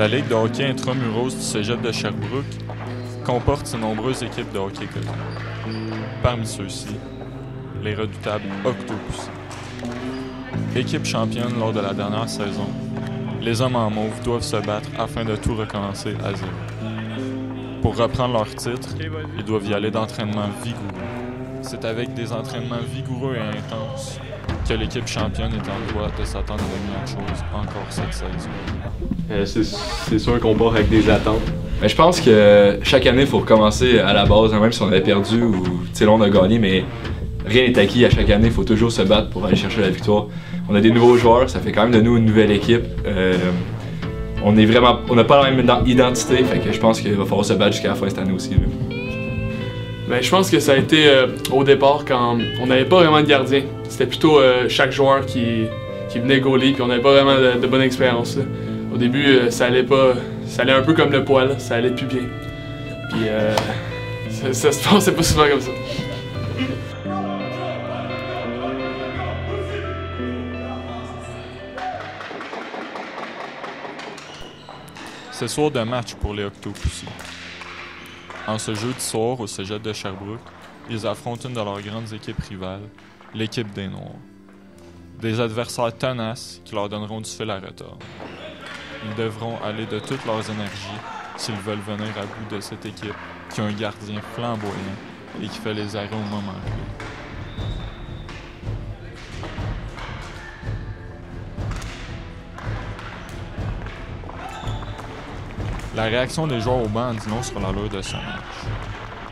La Ligue de hockey intramuros du Cégep de Sherbrooke comporte de nombreuses équipes de hockey collectif. Parmi ceux-ci, les redoutables Octopussy. Équipe championne lors de la dernière saison, les hommes en mauve doivent se battre afin de tout recommencer à zéro. Pour reprendre leur titre, ils doivent y aller d'entraînements vigoureux. C'est avec des entraînements vigoureux et intenses que l'équipe championne est en droit de s'attendre à de meilleures choses encore cette saison. C'est sûr qu'on part avec des attentes. Mais je pense que chaque année, il faut recommencer à la base, même si on avait perdu ou là, on a gagné, mais rien n'est acquis. À chaque année, il faut toujours se battre pour aller chercher la victoire. On a des nouveaux joueurs, ça fait quand même de nous une nouvelle équipe. On n'a pas la même identité, fait que je pense qu'il va falloir se battre jusqu'à la fin cette année aussi. Là. Ben, je pense que ça a été au départ quand on n'avait pas vraiment de gardien. C'était plutôt chaque joueur qui venait goaler, puis on n'avait pas vraiment de bonne expérience. Au début, ça allait un peu comme le poil, ça allait plus bien. Puis ça se passait pas souvent comme ça. C'est soir de match pour les Octopussy. En ce jeudi soir, au Cégep de Sherbrooke, ils affrontent une de leurs grandes équipes rivales, l'équipe des Noirs. Des adversaires tenaces qui leur donneront du fil à retordre. Ils devront aller de toutes leurs énergies s'ils veulent venir à bout de cette équipe qui a un gardien flamboyant et qui fait les arrêts au moment clé. La réaction des joueurs au banc en dit long sur l'allure de ce match.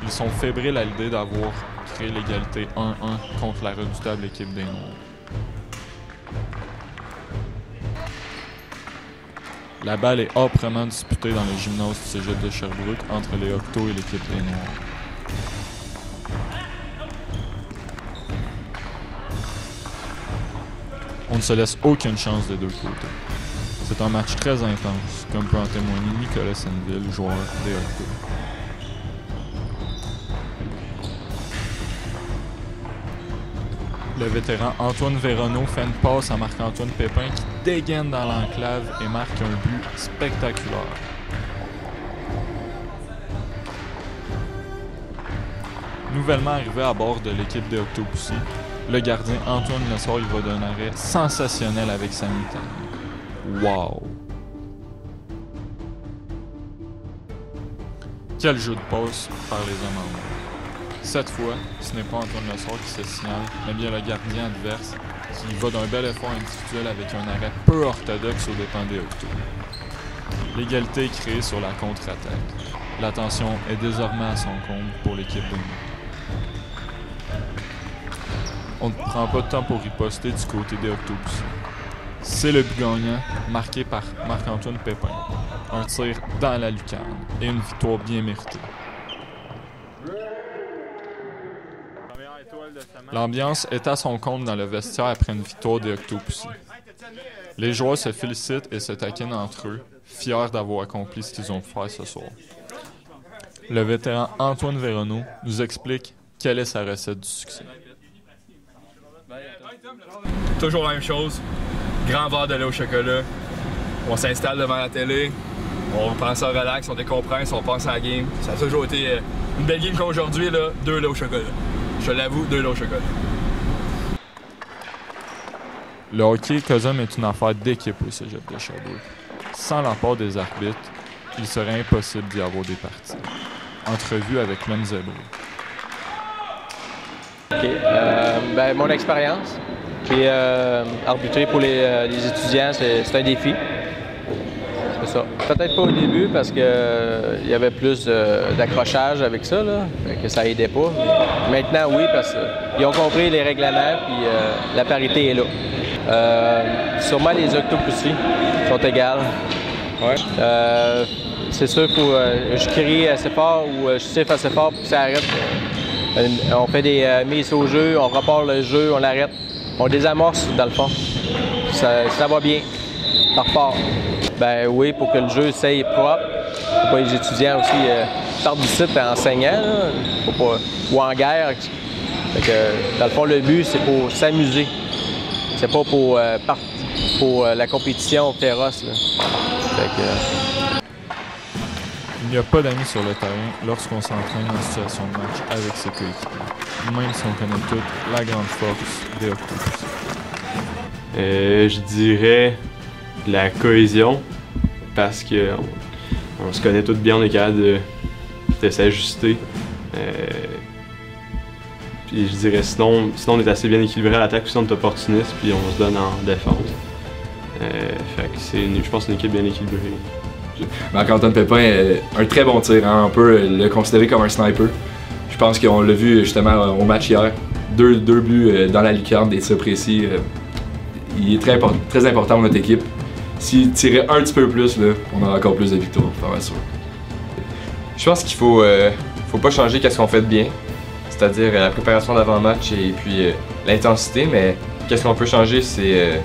Ils sont fébriles à l'idée d'avoir créé l'égalité 1-1 contre la redoutable équipe des Noirs. La balle est âprement disputée dans le gymnase du Cégep de Sherbrooke entre les Octos et l'équipe des Noirs. On ne se laisse aucune chance des deux côtés. C'est un match très intense, comme peut en témoigner Nicolas Senneville, joueur des Octos. Le vétéran Antoine Véronneau fait une passe à Marc-Antoine Pépin qui dégaine dans l'enclave et marque un but spectaculaire. Nouvellement arrivé à bord de l'équipe des Octopussy, le gardien Antoine Lessard y va d'un arrêt sensationnel avec sa mitaine. Wow! Quel jeu de passe par les hommes en main. Cette fois, ce n'est pas Antoine Lessard qui se signale, mais bien le gardien adverse qui va d'un bel effort individuel avec un arrêt peu orthodoxe aux dépens des Octos. L'égalité est créée sur la contre-attaque. L'attention est désormais à son comble pour l'équipe de nous. On ne prend pas de temps pour riposter du côté des Octopussy. C'est le but gagnant, marqué par Marc-Antoine Pépin. Un tir dans la lucarne et une victoire bien méritée. L'ambiance est à son compte dans le vestiaire après une victoire des Octopussy. Les joueurs se félicitent et se taquinent entre eux, fiers d'avoir accompli ce qu'ils ont pu faire ce soir. Le vétéran Antoine Véronneau nous explique quelle est sa recette du succès. Toujours la même chose. Grand verre de lait au chocolat. On s'installe devant la télé. On prend ça relax, on décompresse, on passe à la game. Ça a toujours été une belle game qu'aujourd'hui, 2 laits au chocolat. Je l'avoue, 2 laits au chocolat. Le hockey COSUM est une affaire d'équipe au Cégep de Sherbrooke. Sans l'apport des arbitres, il serait impossible d'y avoir des parties. Entrevue avec l'homme zébré. OK. Mon expérience, puis arbitrer pour les étudiants, c'est un défi. C'est ça. Peut-être pas au début parce qu'il y avait plus d'accrochage avec ça, là, que ça aidait pas. Mais maintenant, oui, parce qu'ils ont compris les règlements, puis la parité est là. Sûrement les Octopussy sont égales. Ouais. C'est sûr qu'il faut je crie assez fort ou je siffle assez fort pour que ça arrête. On fait des mises au jeu, on repart le jeu, on l'arrête. On désamorce dans le fond. Ça va bien. Ça repart. Ben oui, pour que le jeu soit propre. Faut pas les étudiants aussi partent du site enseignant, là. Faut pas, ou en guerre. Fait que, dans le fond, le but, c'est pour s'amuser. C'est pas pour la compétition féroce. Là. Fait que, Il n'y a pas d'amis sur le terrain lorsqu'on s'entraîne en situation de match avec ses coéquipiers, même si on connaît toute la grande force des Octopus. Je dirais la cohésion, parce que on se connaît tous bien, on est capable de s'ajuster. Puis je dirais sinon on est assez bien équilibré à l'attaque, sinon on est opportuniste, puis on se donne en défense. Fait que je pense que c'est une équipe bien équilibrée. Marc-Antoine Pépin, un très bon tir, hein? On peut le considérer comme un sniper. Je pense qu'on l'a vu justement au match hier. Deux buts dans la lucarne, des tirs précis. Il est très important pour notre équipe. S'il tirait un petit peu plus, là, on aurait encore plus de victoires, pas sûr. Je pense qu'il faut pas changer qu'est-ce qu'on fait de bien, c'est-à-dire la préparation d'avant-match et puis l'intensité, mais qu'est-ce qu'on peut changer, c'est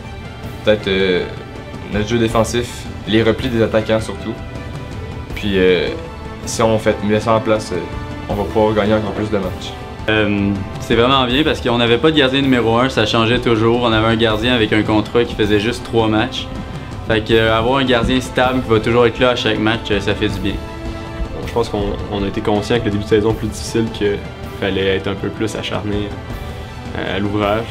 peut-être notre jeu défensif, les replis des attaquants surtout. Puis si on met ça en place, on va pouvoir gagner encore plus de matchs. C'est vraiment bien parce qu'on n'avait pas de gardien numéro 1, ça changeait toujours. On avait un gardien avec un contrat qui faisait juste 3 matchs. Fait que avoir un gardien stable qui va toujours être là à chaque match, ça fait du bien. Je pense qu'on a été conscient que le début de saison plus difficile, qu'il fallait être un peu plus acharné à l'ouvrage.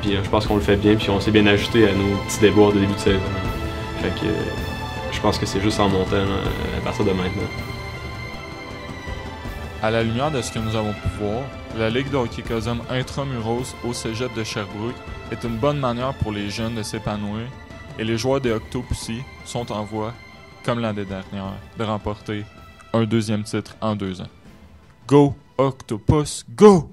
Puis je pense qu'on le fait bien, puis on s'est bien ajusté à nos petits déboires de début de saison. Fait que je pense que c'est juste en montant à partir de maintenant. À la lumière de ce que nous avons pu voir, la Ligue de hockey Cosum Intramuros au Cégep de Sherbrooke est une bonne manière pour les jeunes de s'épanouir et les joueurs des Octopussy sont en voie, comme l'année dernière, de remporter un 2e titre en 2 ans. Go Octopus, go!